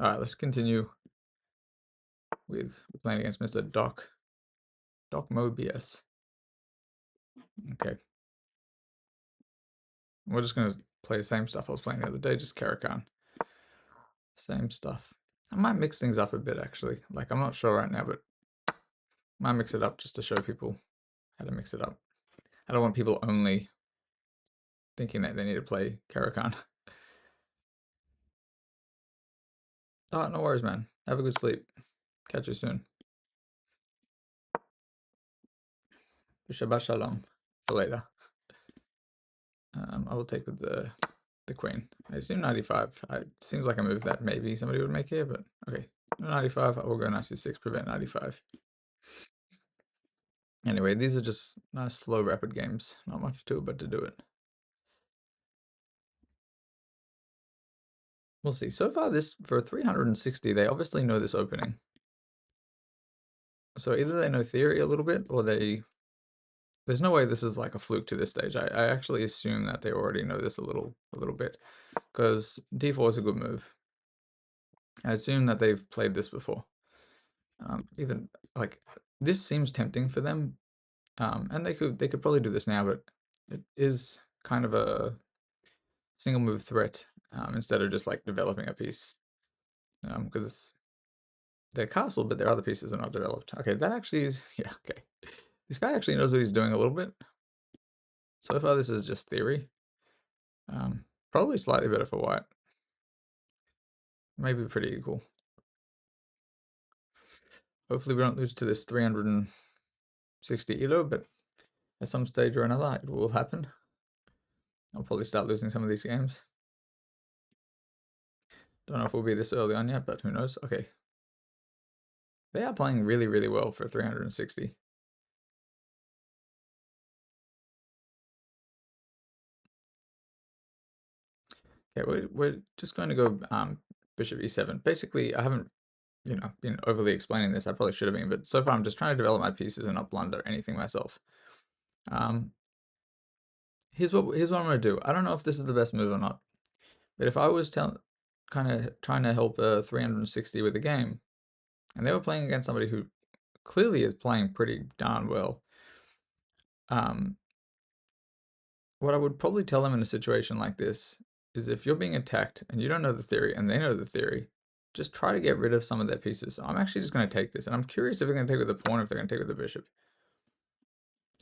Alright, let's continue with playing against Mr. Doc Mobius. Okay. We're just gonna play the same stuff I was playing the other day, just Karakan. Same stuff. I might mix things up a bit actually. Like I'm not sure right now, but I might mix it up just to show people how to mix it up. I don't want people only thinking that they need to play Karakan. Oh, no worries, man. Have a good sleep. Catch you soon. Shabbat shalom. For later. I will take with the queen. I assume 95. It seems like a move that maybe somebody would make here, but okay. 95. I will go knight c6, prevent 95. Anyway, these are just nice, slow, rapid games. Not much to it, but to do it. We'll see. So far, this for 360, they obviously know this opening. So either they know theory a little bit, or there's no way this is like a fluke to this stage. I actually assume that they already know this a little bit, because d4 is a good move. I assume that they've played this before. Even like this seems tempting for them, and they could probably do this now, but it is kind of a single move threat instead of just like developing a piece, because their castle, but their other pieces are not developed. Okay, that actually is yeah. Okay, this guy actually knows what he's doing a little bit. So far, this is just theory. Probably slightly better for white. Maybe pretty equal. Hopefully we don't lose to this 360 elo, but at some stage or another it will happen. I'll probably start losing some of these games. Don't know if we'll be this early on yet, but who knows. Okay. They are playing really, really well for 360. Okay, we're just going to go bishop e7. Basically, I haven't, been overly explaining this. I probably should have been, but so far I'm just trying to develop my pieces and not blunder anything myself. Here's what I'm going to do. I don't know if this is the best move or not, but if I was kind of trying to help 360 with the game, and they were playing against somebody who clearly is playing pretty darn well, what I would probably tell them in a situation like this is if you're being attacked and you don't know the theory and they know the theory, just try to get rid of some of their pieces. So I'm actually just going to take this, and I'm curious if they're going to take with the pawn or if they're going to take with the bishop.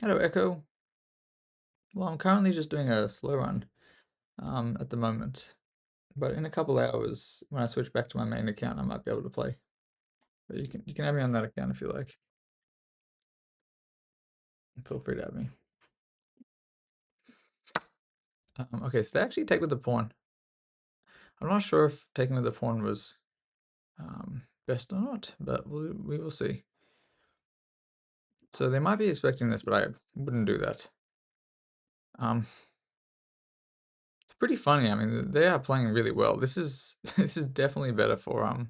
Hello, Echo. Well, I'm currently just doing a slow run at the moment, but in a couple hours, when I switch back to my main account, I might be able to play. But you can have me on that account if you like. Feel free to have me. Okay, so they actually take with the pawn. I'm not sure if taking with the pawn was best or not, but we will see. So they might be expecting this, but I wouldn't do that. It's pretty funny. I mean, they are playing really well. This is this is definitely better for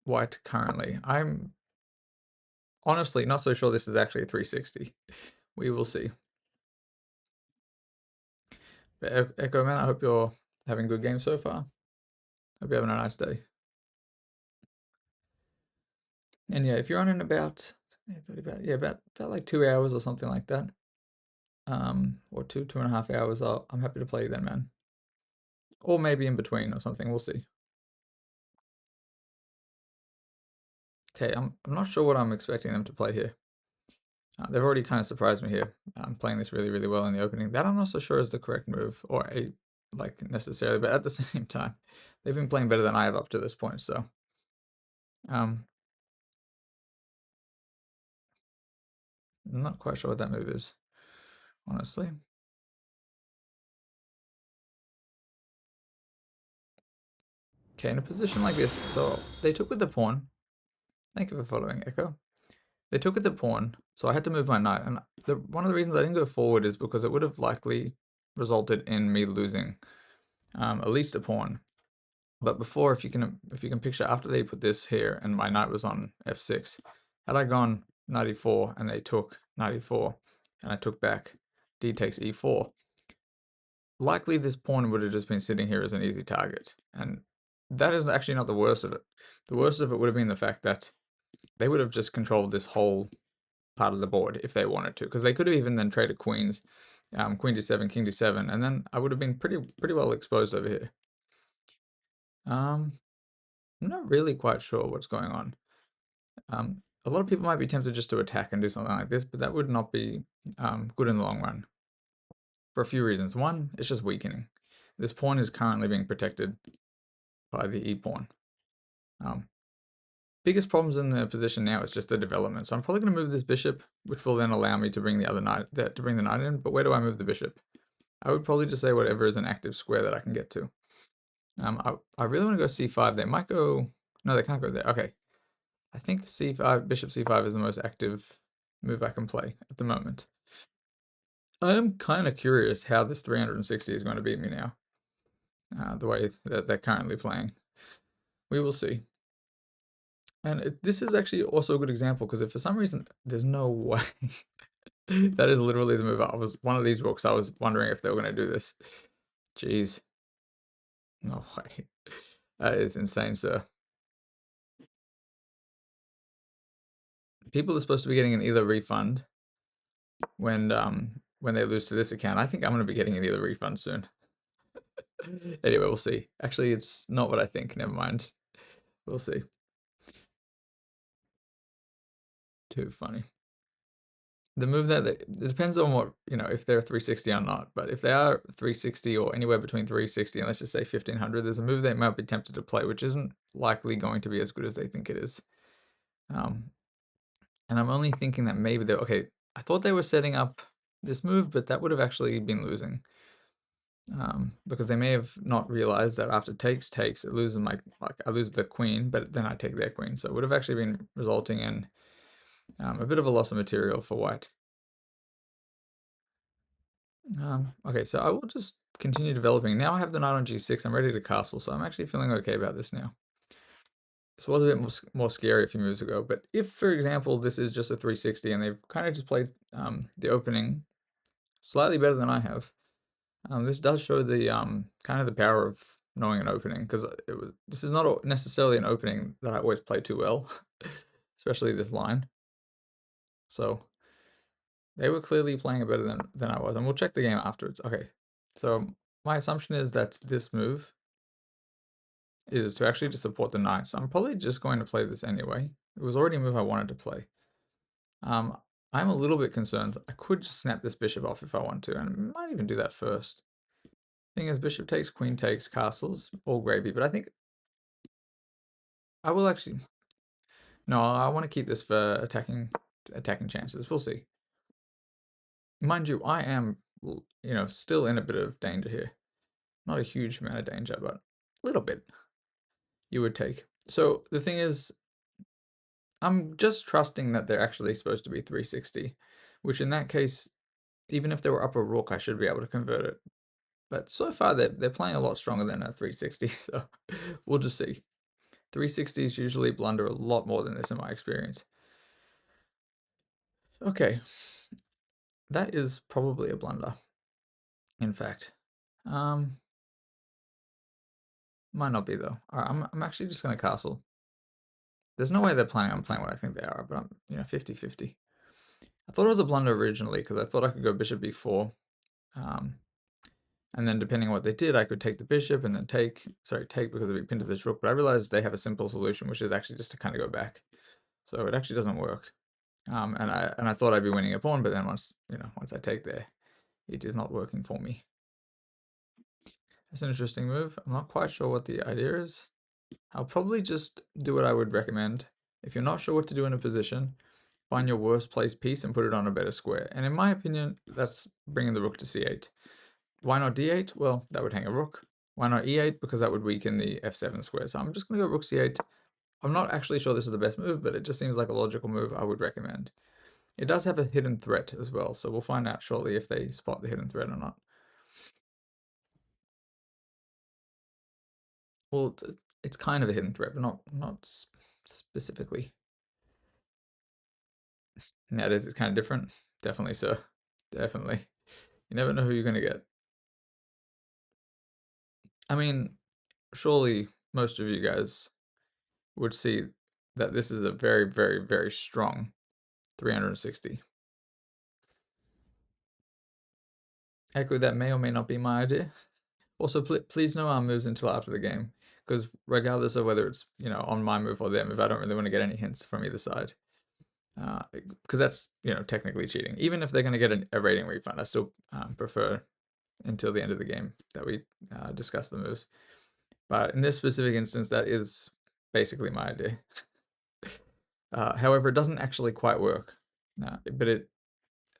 white currently. I'm honestly not so sure this is actually a 360. We will see. But Echo Man, I hope you're having a good game so far. Hope you're having a nice day. And yeah, if you're on in about like 2 hours or something like that, or 2.5 hours, I'm happy to play then, man. Or maybe in between or something. We'll see. Okay, I'm not sure what I'm expecting them to play here. They've already kind of surprised me here. I'm playing this really, really well in the opening. That I'm not so sure is the correct move, or necessarily, but at the same time, they've been playing better than I have up to this point. So, I'm not quite sure what that move is, honestly. Okay, in a position like this, so they took with the pawn. Thank you for following, Echo. They took with the pawn, so I had to move my knight. And one of the reasons I didn't go forward is because it would have likely resulted in me losing at least a pawn. But before, if you can picture, after they put this here and my knight was on f6, had I gone knight e4 and they took knight e4 and I took back, d takes e4, likely this pawn would have just been sitting here as an easy target. And that is actually not the worst of it. The worst of it would have been the fact that they would have just controlled this whole part of the board if they wanted to, because they could have even then traded queens, queen d7, king d7, and then I would have been pretty well exposed over here. I'm not really quite sure what's going on. A lot of people might be tempted just to attack and do something like this, but that would not be good in the long run for a few reasons. One, it's just weakening. This pawn is currently being protected by the e-pawn. Biggest problems in the position now is just the development. So I'm probably going to move this bishop, which will then allow me to bring the other knight, to bring the knight in. But where do I move the bishop? I would probably just say whatever is an active square that I can get to. I really want to go c5. They might go, no, they can't go there. Okay, I think c5, bishop c5 is the most active move I can play at the moment. I'm kind of curious how this 360 is going to beat me now, the way that they're currently playing. We will see. And this is actually also a good example, because if for some reason there's no way that is literally the move. I was one of these rooks. I was wondering if they were going to do this. Jeez, no way. That is insane, sir. People are supposed to be getting an either refund when they lose to this account. I think I'm going to be getting an either refund soon. Anyway, we'll see. Actually, it's not what I think. Never mind. We'll see. Too funny. The move that it depends on what, if they're 360 or not, but if they are 360 or anywhere between 360 and let's just say 1500, there's a move they might be tempted to play, which isn't likely going to be as good as they think it is. And I'm only thinking that maybe they're, okay, I thought they were setting up this move, but that would have actually been losing. Because they may have not realized that after takes, it loses I lose the queen, but then I take their queen. So it would have actually been resulting in a bit of a loss of material for white. Okay, so I will just continue developing. Now I have the knight on g6. I'm ready to castle, so I'm actually feeling okay about this now. This was a bit more scary a few moves ago, but if, for example, this is just a 360 and they've kind of just played the opening slightly better than I have, this does show the kind of the power of knowing an opening, because this is not necessarily an opening that I always play too well, especially this line. So they were clearly playing it better than I was, and we'll check the game afterwards. Okay, so my assumption is that this move is to actually just support the knight, so I'm probably just going to play this anyway. It was already a move I wanted to play. I'm a little bit concerned. I could just snap this bishop off if I want to, and I might even do that first. Thing is, bishop takes, queen takes, castles, all gravy, but I think I will actually... No, I want to keep this for attacking chances. We'll see. Mind you, I am, still in a bit of danger here. Not a huge amount of danger, but a little bit you would take. So the thing is, I'm just trusting that they're actually supposed to be 360, which in that case, even if they were up a rook, I should be able to convert it. But so far, they're playing a lot stronger than a 360, so we'll just see. 360s usually blunder a lot more than this in my experience. Okay, that is probably a blunder, in fact. Might not be, though. All right, I'm actually just going to castle. There's no way they're planning on playing what I think they are, but I'm, 50-50. I thought it was a blunder originally because I thought I could go bishop b4. And then depending on what they did, I could take the bishop and then take because it'd be pinned to this rook. But I realized they have a simple solution, which is actually just to kind of go back. So it actually doesn't work. And I thought I'd be winning a pawn, but then once I take there, it is not working for me. That's an interesting move. I'm not quite sure what the idea is. I'll probably just do what I would recommend. If you're not sure what to do in a position, find your worst placed piece and put it on a better square. And in my opinion, that's bringing the rook to c8. Why not d8? Well, that would hang a rook. Why not e8? Because that would weaken the f7 square. So I'm just going to go rook c8. I'm not actually sure this is the best move, but it just seems like a logical move I would recommend. It does have a hidden threat as well, so we'll find out shortly if they spot the hidden threat or not. Well, it's kind of a hidden threat, but not specifically. Now, it's kind of different. Definitely, sir. Definitely. You never know who you're going to get. I mean, surely most of you guys would see that this is a very, very, very strong 360. Echo, that may or may not be my idea. Also, please no arm moves until after the game, because regardless of whether it's, you know, on my move or their move, I don't really want to get any hints from either side. Because that's, you know, technically cheating. Even if they're going to get a rating refund, I still prefer until the end of the game that we discuss the moves. But in this specific instance, that is basically my idea. However, it doesn't actually quite work. But it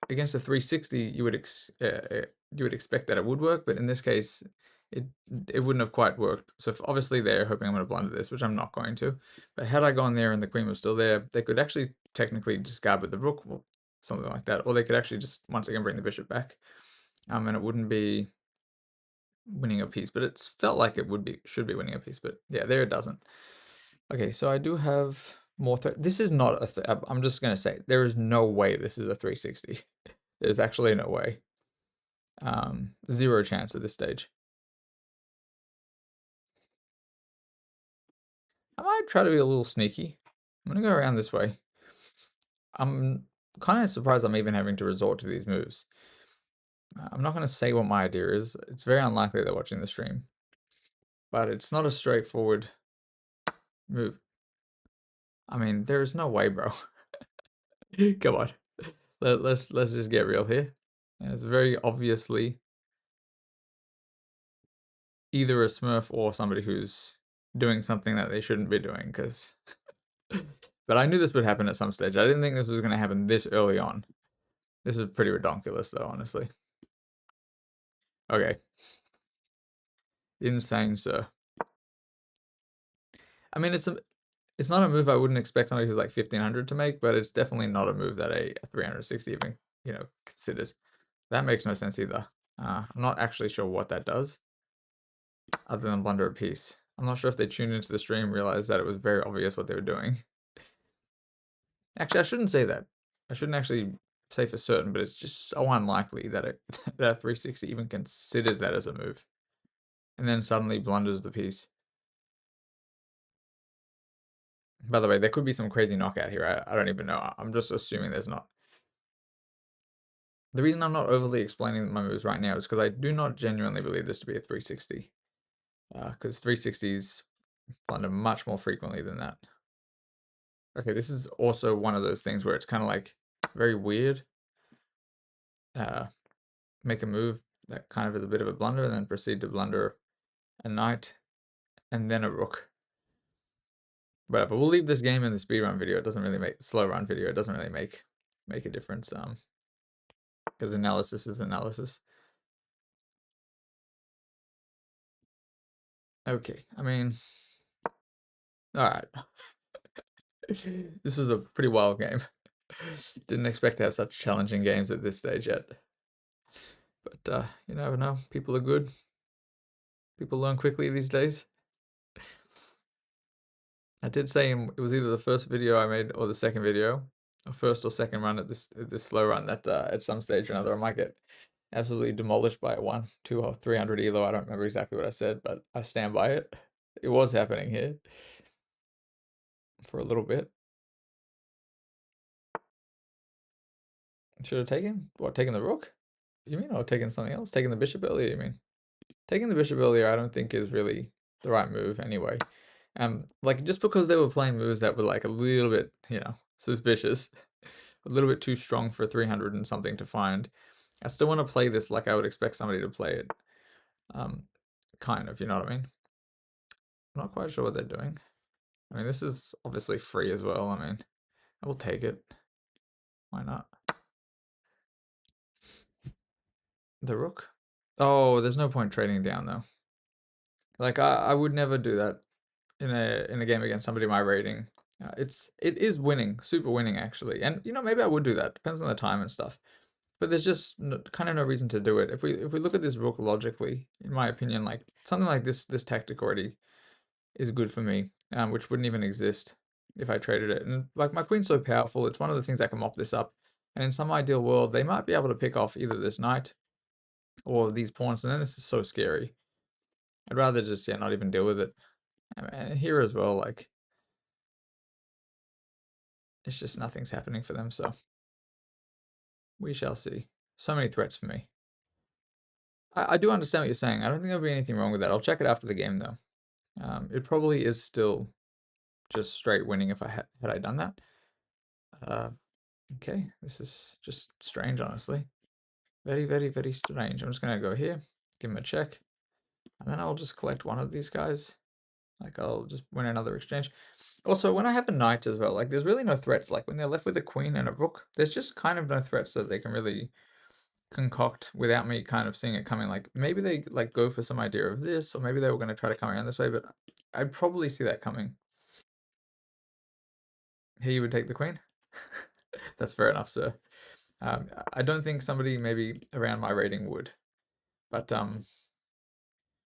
against a 360, you would expect that it would work, but in this case, it wouldn't have quite worked. So obviously they're hoping I'm going to blunder this, which I'm not going to. But had I gone there and the queen was still there, they could actually technically discard with the rook or something like that, or they could actually just once again bring the bishop back, and it wouldn't be winning a piece. But it's felt like it should be winning a piece. But yeah, there it doesn't. Okay, so I do have more. This is not a. I'm just gonna say there is no way this is a 360. There's actually no way. Zero chance at this stage. I might try to be a little sneaky. I'm gonna go around this way. I'm kind of surprised I'm even having to resort to these moves. I'm not gonna say what my idea is. It's very unlikely they're watching the stream, but it's not a straightforward move. I mean, there is no way, bro. Come on, let's just get real here. And it's very obviously either a Smurf or somebody who's doing something that they shouldn't be doing, because but I knew this would happen at some stage. I didn't think this was going to happen this early on. This is pretty redonkulous though, honestly. Okay. Insane, sir. I mean, it's not a move I wouldn't expect somebody who's like 1500 to make, but it's definitely not a move that a 360 even, you know, considers. That makes no sense either. I'm not actually sure what that does, other than blunder a piece. I'm not sure if they tuned into the stream, realized that it was very obvious what they were doing. Actually, I shouldn't say that. I shouldn't actually say for certain, but it's just so unlikely that that a 360 even considers that as a move, and then suddenly blunders the piece. By the way, there could be some crazy knockout here. I don't even know. I'm just assuming there's not. The reason I'm not overly explaining my moves right now is because I do not genuinely believe this to be a 360. Because 360s blunder much more frequently than that. Okay, this is also one of those things where it's kind of like very weird. Make a move that kind of is a bit of a blunder and then proceed to blunder a knight and then a rook. Whatever, we'll leave this game in the speedrun video. It doesn't really make slow run video. It doesn't really make a difference. Because analysis is analysis. Okay, I mean, all right. This was a pretty wild game. Didn't expect to have such challenging games at this stage yet. But you never know. People are good. People learn quickly these days. I did say it was either the first video I made or the second video, or first or second run at this slow run, that at some stage or another I might get absolutely demolished by a 1, 2, or 300 elo. I don't remember exactly what I said, but I stand by it. It was happening here for a little bit. Should have taken what? Taken the rook? You mean, or taken something else? Taking the bishop earlier? You mean? Taking the bishop earlier, I don't think is really the right move anyway. Like, just because they were playing moves that were like a little bit, you know, suspicious, a little bit too strong for 300 and something to find, I still want to play this like I would expect somebody to play it. Kind of, you know what I mean? I'm not quite sure what they're doing. I mean, this is obviously free as well. I mean, I will take it. Why not? The rook? Oh, there's no point trading down though. Like, I would never do that in a game against somebody my rating. It is winning, super winning actually, and you know, maybe I would do that. Depends on the time and stuff. But there's just kind of no reason to do it. If we look at this rook logically, in my opinion, like something like this tactic already is good for me, which wouldn't even exist if I traded it. And like, my queen's so powerful, it's one of the things that can mop this up. And in some ideal world, they might be able to pick off either this knight or these pawns, and then this is so scary. I'd rather just, yeah, not even deal with it. And here as well, like, it's just nothing's happening for them, so we shall see. So many threats for me. I do understand what you're saying. I don't think there'll be anything wrong with that. I'll check it after the game, though. It probably is still just straight winning if I had I done that. Uh, okay, this is just strange, honestly. Very, very, very strange. I'm just gonna go here, give him a check, and then I'll just collect one of these guys. Like, I'll just win another exchange. Also, when I have a knight as well, like, there's really no threats. Like, when they're left with a queen and a rook, there's just kind of no threats that they can really concoct without me kind of seeing it coming. Like, maybe they, like, go for some idea of this, or maybe they were going to try to come around this way, but I'd probably see that coming. Here you would take the queen? That's fair enough, sir. I don't think somebody maybe around my rating would, but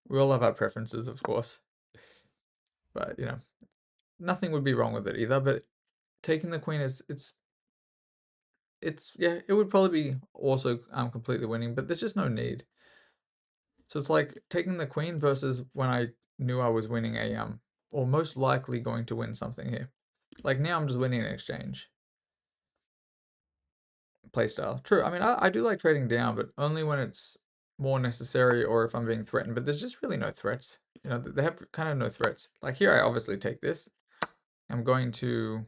we all have our preferences, of course. But you know, nothing would be wrong with it either. But taking the queen is it's yeah, it would probably be also completely winning, but there's just no need. So it's like taking the queen versus when I knew I was winning a or most likely going to win something here. Like now I'm just winning an exchange. Playstyle. True. I mean, I do like trading down, but only when it's more necessary or if I'm being threatened. But there's just really no threats. You know, they have kind of no threats. Like here, I obviously take this. I'm going to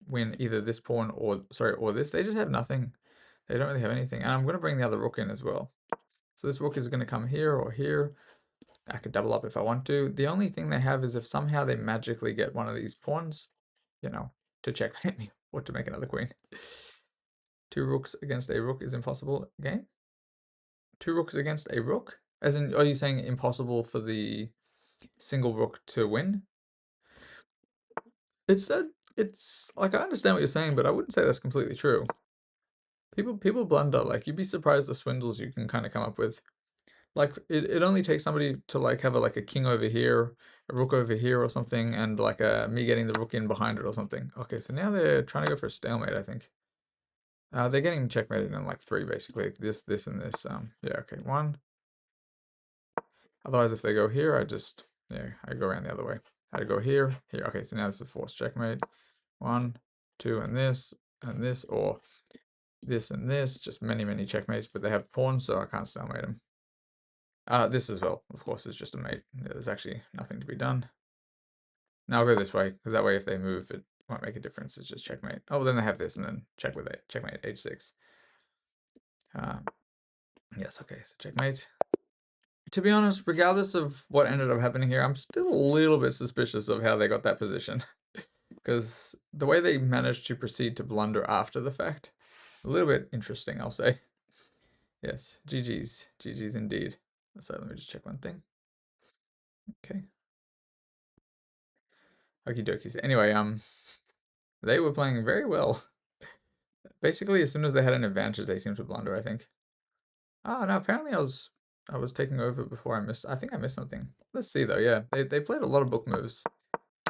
win either this pawn or, sorry, or this. They just have nothing. They don't really have anything. And I'm going to bring the other rook in as well. So this rook is going to come here or here. I could double up if I want to. The only thing they have is if somehow they magically get one of these pawns, you know, to checkmate me or to make another queen. Two rooks against a rook is impossible game. Two rooks against a rook? As in, are you saying impossible for the single rook to win? It's that it's like I understand what you're saying, but I wouldn't say that's completely true. People blunder. Like you'd be surprised the swindles you can kind of come up with. Like it only takes somebody to like have a king over here, a rook over here or something, and like me getting the rook in behind it or something. Okay, so now they're trying to go for a stalemate, I think. They're getting checkmated in like three basically. This, and this. Yeah, okay. One. Otherwise, if they go here, I go around the other way. I go here, here. Okay, so now this is forced checkmate. One, two, and this, or this and this. Just many, many checkmates, but they have pawns, so I can't stalemate them. This as well, of course, is just a mate. Yeah, there's actually nothing to be done. Now I'll go this way, because that way if they move, it won't make a difference. It's just checkmate. Oh, well, then they have this, and then check with it. Checkmate, h6. Yes, okay, so checkmate. To be honest, regardless of what ended up happening here, I'm still a little bit suspicious of how they got that position. Because the way they managed to proceed to blunder after the fact, a little bit interesting, I'll say. Yes, GG's. GG's indeed. So let me just check one thing. Okay. Okie dokies. Anyway, they were playing very well. Basically, as soon as they had an advantage, they seemed to blunder, I think. Oh, no, apparently I was taking over before I think I missed something. Let's see though, yeah. They played a lot of book moves.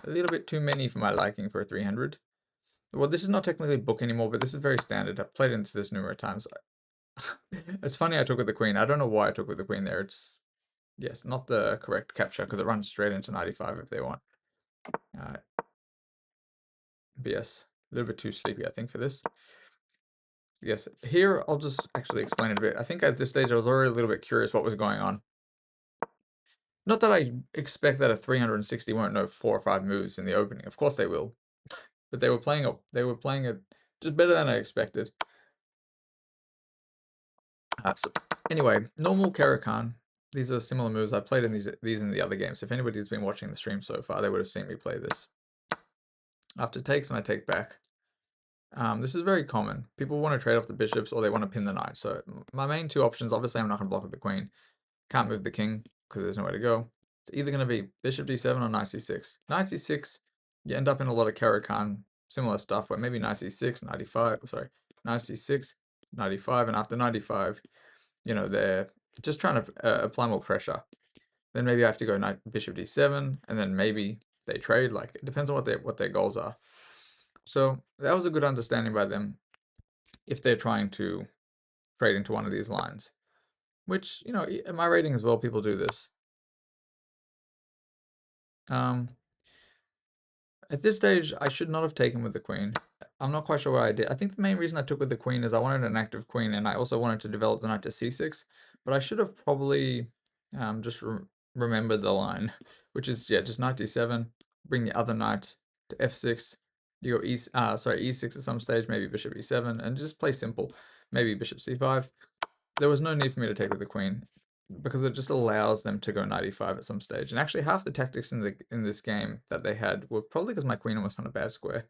A little bit too many for my liking for a 300. Well, this is not technically book anymore, but this is very standard. I've played into this numerous times. It's funny I took with the queen. I don't know why I took with the queen there. It's, yes, not the correct capture because it runs straight into 95 if they want. Uh, BS. A little bit too sleepy, I think, for this. Yes, here I'll just actually explain it a bit. I think at this stage I was already a little bit curious what was going on. Not that I expect that a 360 won't know 4 or 5 moves in the opening. Of course they will. But they were playing it just better than I expected. So anyway, normal Caro-Kann. These are similar moves. I played in these in the other games. If anybody's been watching the stream so far, they would have seen me play this. After takes and I take back. This is very common. People want to trade off the bishops or they want to pin the knight. So my main two options, obviously I'm not going to block with the queen. Can't move the king because there's nowhere to go. It's either going to be bishop d7 or knight c6. Knight c6, you end up in a lot of Caro-Kann similar stuff where maybe knight c6, knight e5, sorry, knight c6, knight e5, and after knight e5, you know, they're just trying to apply more pressure. Then maybe I have to go knight bishop d7, and then maybe they trade. Like it depends on what their goals are. So that was a good understanding by them if they're trying to trade into one of these lines. Which, you know, in my rating as well, people do this. At this stage, I should not have taken with the queen. I'm not quite sure what I did. I think the main reason I took with the queen is I wanted an active queen, and I also wanted to develop the knight to c6. But I should have probably just remembered the line, which is, yeah, just knight d7, bring the other knight to f6. You go e6 at some stage, maybe bishop e7, and just play simple. Maybe bishop c5. There was no need for me to take with the queen, because it just allows them to go knight e5 at some stage. And actually, half the tactics in this game that they had were probably because my queen was on a bad square.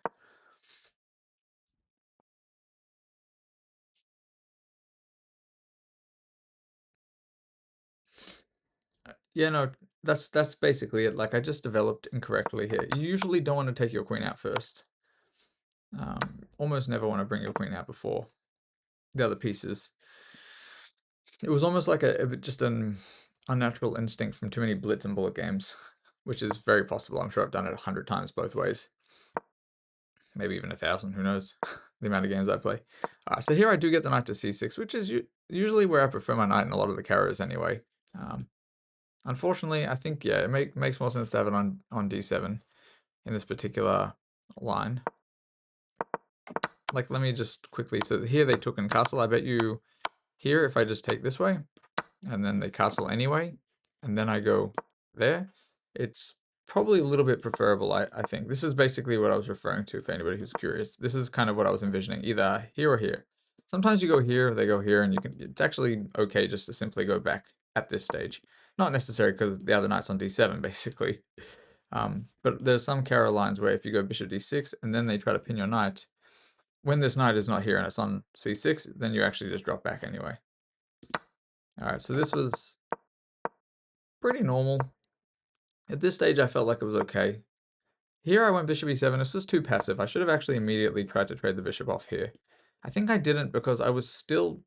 Yeah, no, that's basically it. Like, I just developed incorrectly here. You usually don't want to take your queen out first. Almost never want to bring your queen out before the other pieces. It was almost like just an unnatural instinct from too many blitz and bullet games, which is very possible. I'm sure I've done it 100 times both ways. Maybe even 1,000, who knows, the amount of games I play. So here I do get the knight to c6, which is usually where I prefer my knight in a lot of the carrows anyway. Unfortunately, I think, yeah, it makes more sense to have it on d7 in this particular line. Like, let me just quickly, so here they took in castle. I bet you here, if I just take this way, and then they castle anyway, and then I go there, it's probably a little bit preferable, I think. This is basically what I was referring to, for anybody who's curious. This is kind of what I was envisioning, either here or here. Sometimes you go here, they go here, and it's actually okay just to simply go back at this stage. Not necessary, because the other knight's on d7, basically. But there's some carrow lines where if you go bishop d6, and then they try to pin your knight, when this knight is not here and it's on c6, then you actually just drop back anyway. Alright, so this was pretty normal. At this stage, I felt like it was okay. Here I went bishop e7. This was too passive. I should have actually immediately tried to trade the bishop off here. I think I didn't, because I was still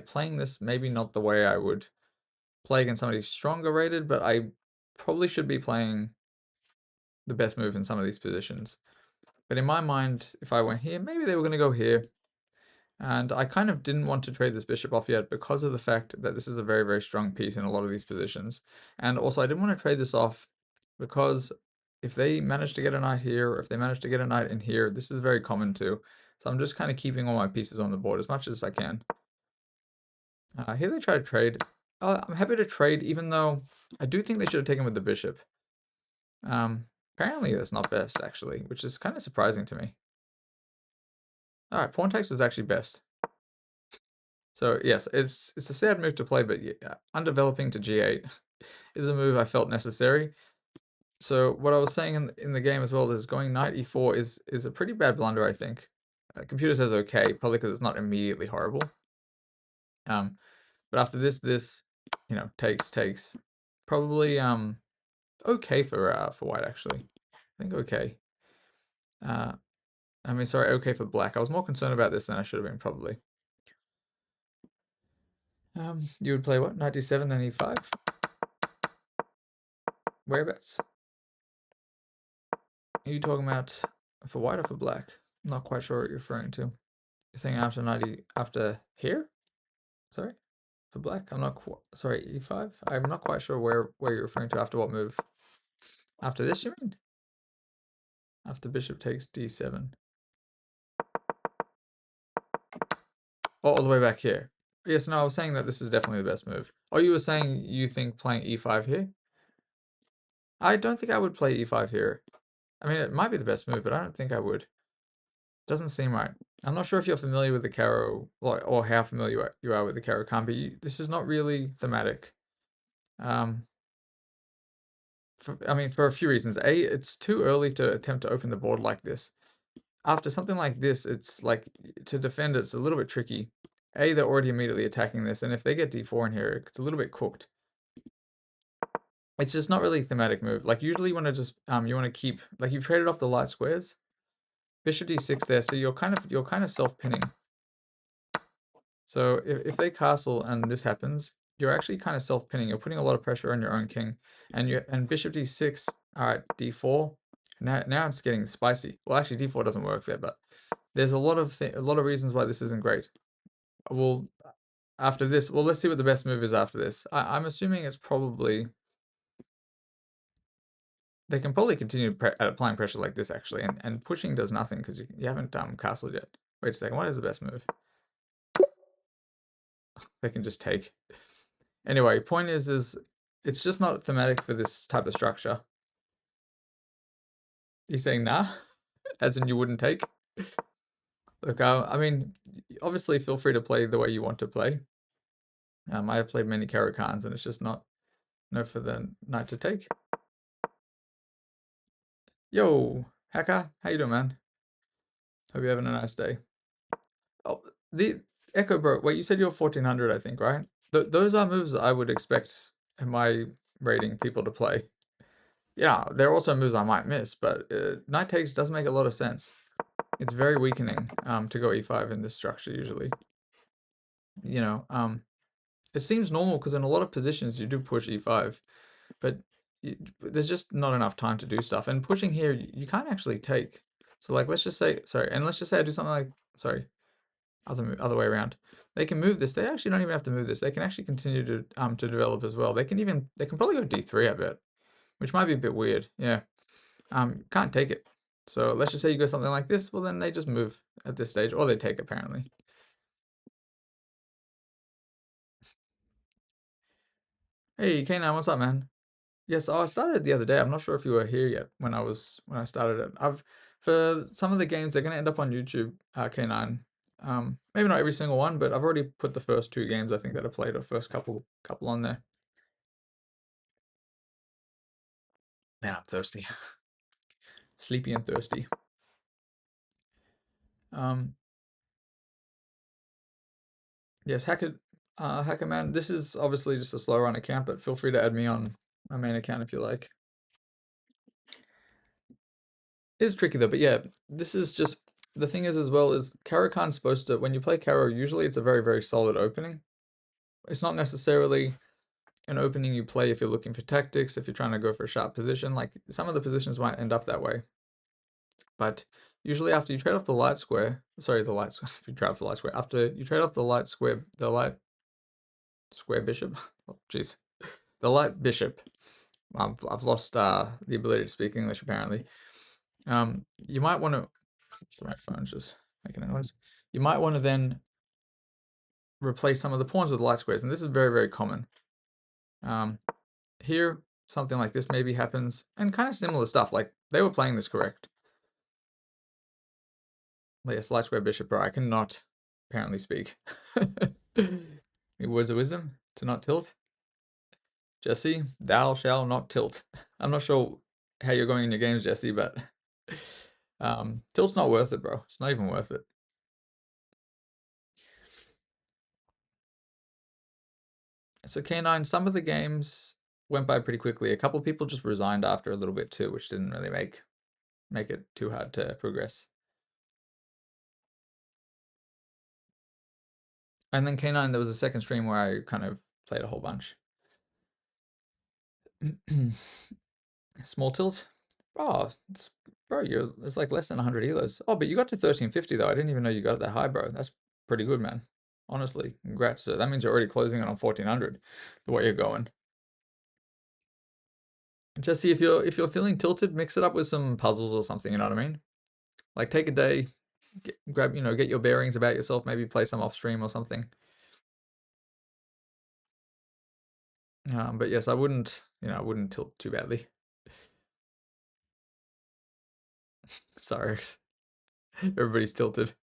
playing this maybe not the way I would play against somebody stronger rated, but I probably should be playing the best move in some of these positions. But in my mind, if I went here, maybe they were going to go here. And I kind of didn't want to trade this bishop off yet, because of the fact that this is a very, very strong piece in a lot of these positions. And also, I didn't want to trade this off because if they manage to get a knight here, or if they manage to get a knight in here, this is very common too. So I'm just kind of keeping all my pieces on the board as much as I can. Here they try to trade. I'm happy to trade, even though I do think they should have taken with the bishop. Apparently that's not best, actually, which is kind of surprising to me. Alright, pawn takes was actually best. So yes, it's a sad move to play, but yeah, undeveloping to g8 is a move I felt necessary. So what I was saying in the game as well is going knight e4 is a pretty bad blunder, I think. Computer says okay, probably because it's not immediately horrible. But after this, you know, takes probably okay for white, actually. I think okay. I mean, sorry, okay for black. I was more concerned about this than I should have been, probably. You would play what? Knight d7, then e5? Whereabouts? Are you talking about for white or for black? I'm not quite sure what you're referring to. You're saying after 90, after here? Sorry? For black? I'm not sorry, e5? I'm not quite sure where you're referring to. After what move? After this, you mean? After bishop takes d7. Oh, all the way back here. Yes, no, I was saying that this is definitely the best move. Oh, you were saying you think playing e5 here? I don't think I would play e5 here. I mean, it might be the best move, but I don't think I would. Doesn't seem right. I'm not sure if you're familiar with the Caro, or how familiar you are with the Caro-Kann, but this is not really thematic. I mean, for a few reasons. A, it's too early to attempt to open the board like this. After something like this, it's like, to defend it's a little bit tricky. A, they're already immediately attacking this, and if they get d4 in here, it's a little bit cooked. It's just not really a thematic move. Like, usually you want to just, you want to keep, like, you've traded off the light squares. Bishop d6 there, so you're kind of self-pinning. So if they castle and this happens, you're actually kind of self-pinning. You're putting a lot of pressure on your own king. And bishop d6, alright, d4. Now it's getting spicy. Well, actually d4 doesn't work there, but there's a lot of reasons why this isn't great. Well, after this, well, let's see what the best move is after this. I'm assuming it's probably they can probably continue applying pressure like this actually, and pushing does nothing because you haven't castled yet. Wait a second, what is the best move? They can just take. Anyway, point is it's just not thematic for this type of structure. You're saying nah? As in you wouldn't take? Look, I mean, obviously feel free to play the way you want to play. I have played many Caro-Kanns and it's just not for the knight to take. Yo, Hacker, how you doing, man? Hope you're having a nice day. Oh, the Echo Bro, wait, you said you're 1400, I think, right? Those are moves that I would expect in my rating people to play. Yeah, there are also moves I might miss, but knight takes does make a lot of sense. It's very weakening to go e5 in this structure usually. You know, it seems normal because in a lot of positions you do push e5, but there's just not enough time to do stuff. And pushing here, you can't actually take. So like, let's just say, sorry, and let's just say I do something like, sorry, other way around. They can move this. They actually don't even have to move this. They can actually continue to develop as well. They can probably go d3, I bet, which might be a bit weird. Yeah, can't take it. So let's just say you go something like this. Well, then they just move at this stage, or they take apparently. Hey, K9, what's up, man? Yes, I started the other day. I'm not sure if you were here yet when I started it. For some of the games they're gonna end up on YouTube, K9. Maybe not every single one, but I've already put the first 2 games I think that I played, or first couple on there. Man, I'm thirsty. Sleepy and thirsty. Yes, Hacker Man. This is obviously just a slow run account, but feel free to add me on my main account if you like. It's tricky though, but yeah, this is just the thing is as well is Caro-Kann's supposed to when you play Caro, usually it's a very, very solid opening. It's not necessarily an opening you play if you're looking for tactics, if you're trying to go for a sharp position. Like some of the positions might end up that way. But usually after you trade off the light square, sorry, the light square, if you trade off the light square, after you trade off the light square bishop, oh jeez, the light bishop, I've lost the ability to speak English apparently. You might want to, so my phone's just making a noise. You might want to then replace some of the pawns with light squares, and this is very, very common. Here, something like this maybe happens, and kind of similar stuff, like they were playing this correct. Yes, light square bishop, bro, I cannot apparently speak. Words of wisdom, to not tilt. Jesse, thou shall not tilt. I'm not sure how you're going in your games, Jesse, but tilt's not worth it, bro. It's not even worth it. So K9, some of the games went by pretty quickly. A couple people just resigned after a little bit too, which didn't really make it too hard to progress. And then K9, there was a second stream where I kind of played a whole bunch. Small tilt. Oh, bro, it's like less than 100 elos. Oh, but you got to 1350 though. I didn't even know you got that high, bro. That's pretty good, man. Honestly, congrats. So that means you're already closing it on 1400 the way you're going. Jesse, if you're feeling tilted, mix it up with some puzzles or something, you know what I mean? Like take a day, grab, get your bearings about yourself, maybe play some off stream or something. But yes, I wouldn't tilt too badly. Sorry. Everybody's tilted.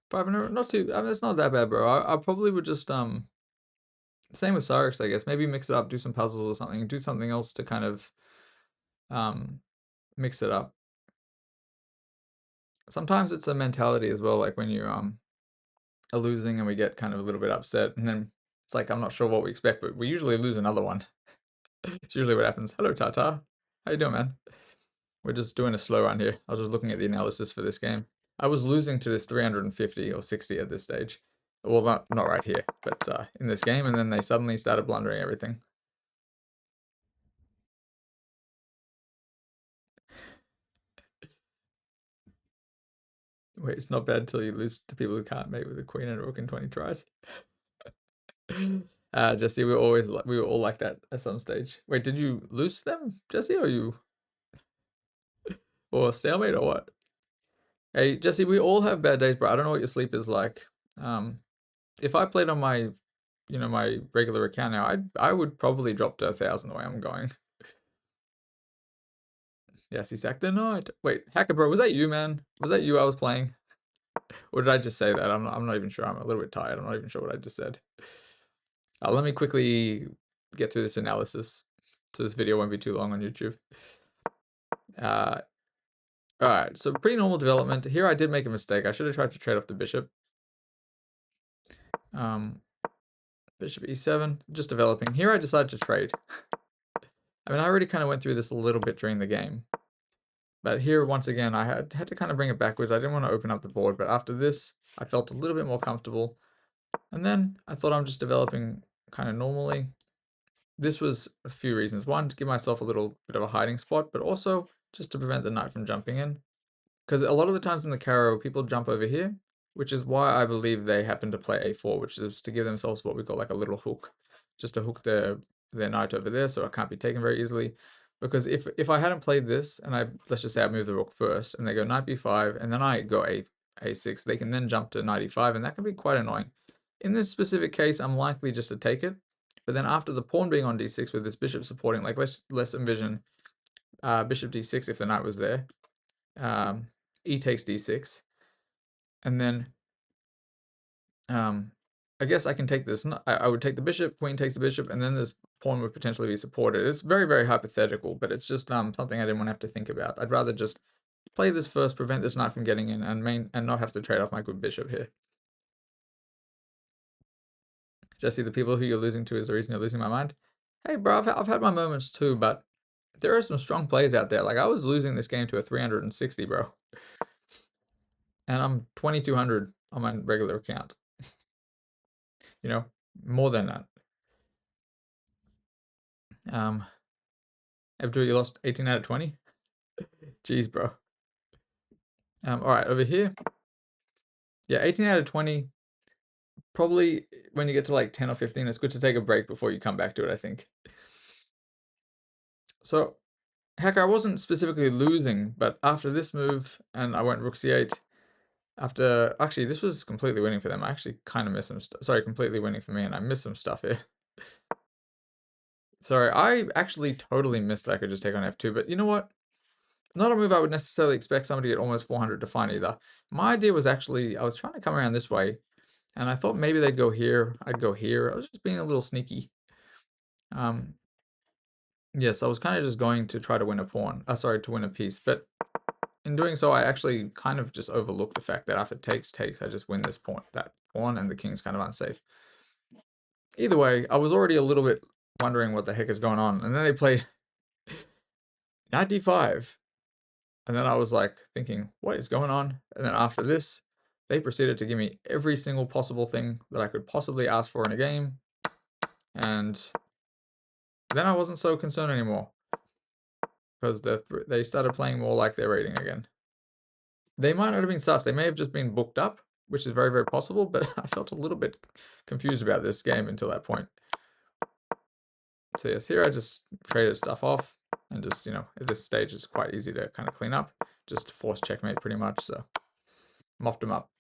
500, not too, I mean, it's not that bad, bro. I probably would just, same with Cyrix, I guess. Maybe mix it up, do some puzzles or something, do something else to kind of, mix it up. Sometimes it's a mentality as well, like when you, are losing and we get kind of a little bit upset, and then it's like, I'm not sure what we expect, but we usually lose another one. It's usually what happens. Hello, Tata. How you doing, man? We're just doing a slow run here. I was just looking at the analysis for this game. I was losing to this 350 or 60 at this stage. Well, not right here, but in this game, and then they suddenly started blundering everything. Wait, it's not bad till you lose to people who can't mate with a queen and a rook in 20 tries. Jesse, we were all like that at some stage. Wait, did you lose to them, Jesse, or stalemate or what? Hey, Jesse, we all have bad days, bro. I don't know what your sleep is like. If I played on my, my regular account now, I would probably drop to 1,000 the way I'm going. Yes, he sacked the knight. Wait, Hacker Bro, was that you, man? Was that you I was playing? Or did I just say that? I'm not even sure. I'm a little bit tired. I'm not even sure what I just said. Let me quickly get through this analysis, so this video won't be too long on YouTube. All right, so pretty normal development. Here I did make a mistake. I should have tried to trade off the bishop. Bishop e7, just developing. Here I decided to trade. I mean, I already kind of went through this a little bit during the game. But here, once again, I had to kind of bring it backwards. I didn't want to open up the board, but after this, I felt a little bit more comfortable. And then I thought I'm just developing kind of normally. This was a few reasons. One, to give myself a little bit of a hiding spot, but also just to prevent the knight from jumping in. Because a lot of the times in the Caro, people jump over here, which is why I believe they happen to play a4, which is to give themselves what we call like a little hook, just to hook their knight over there so it can't be taken very easily. Because if I hadn't played this, and let's just say I move the rook first, and they go knight b5, and then I go a6, they can then jump to knight e5, and that can be quite annoying. In this specific case, I'm likely just to take it, but then after the pawn being on d6 with this bishop supporting, like let's envision bishop d6 if the knight was there, e takes d6, and then I guess I can take this. I would take the bishop, queen takes the bishop, and then this pawn would potentially be supported. It's very, very hypothetical, but it's just something I didn't want to have to think about. I'd rather just play this first, prevent this knight from getting in, and not have to trade off my good bishop here. Jesse, the people who you're losing to is the reason you're losing my mind. Hey, bro, I've had my moments too, but there are some strong players out there. Like, I was losing this game to a 360, bro. And I'm 2,200 on my regular account. More than that. Abdul, you lost 18 out of 20? Jeez, bro. All right, over here. Yeah, 18 out of 20. Probably when you get to like 10 or 15, it's good to take a break before you come back to it, I think. So, Hacker, I wasn't specifically losing, but after this move, and I went rook c8, actually, this was completely winning for them. I actually kind of missed some stuff. Sorry, completely winning for me, and I missed some stuff here. Sorry, I actually totally missed that I could just take on f2, but you know what? Not a move I would necessarily expect somebody at almost 400 to find either. My idea was actually, I was trying to come around this way, and I thought maybe they'd go here, I'd go here. I was just being a little sneaky. Yes, I was kind of just going to try to win a pawn, to win a piece, but in doing so, I actually kind of just overlooked the fact that after takes, I just win that pawn, and the king's kind of unsafe. Either way, I was already a little bit wondering what the heck is going on, and then they played knight d5, and then I was like thinking, what is going on? And then after this, they proceeded to give me every single possible thing that I could possibly ask for in a game, and then I wasn't so concerned anymore, because they started playing more like their rating again. They might not have been sus, they may have just been booked up, which is very, very possible, but I felt a little bit confused about this game until that point. So yes, here I just traded stuff off, and just, at this stage it's quite easy to kind of clean up. Just force checkmate pretty much, so mopped them up.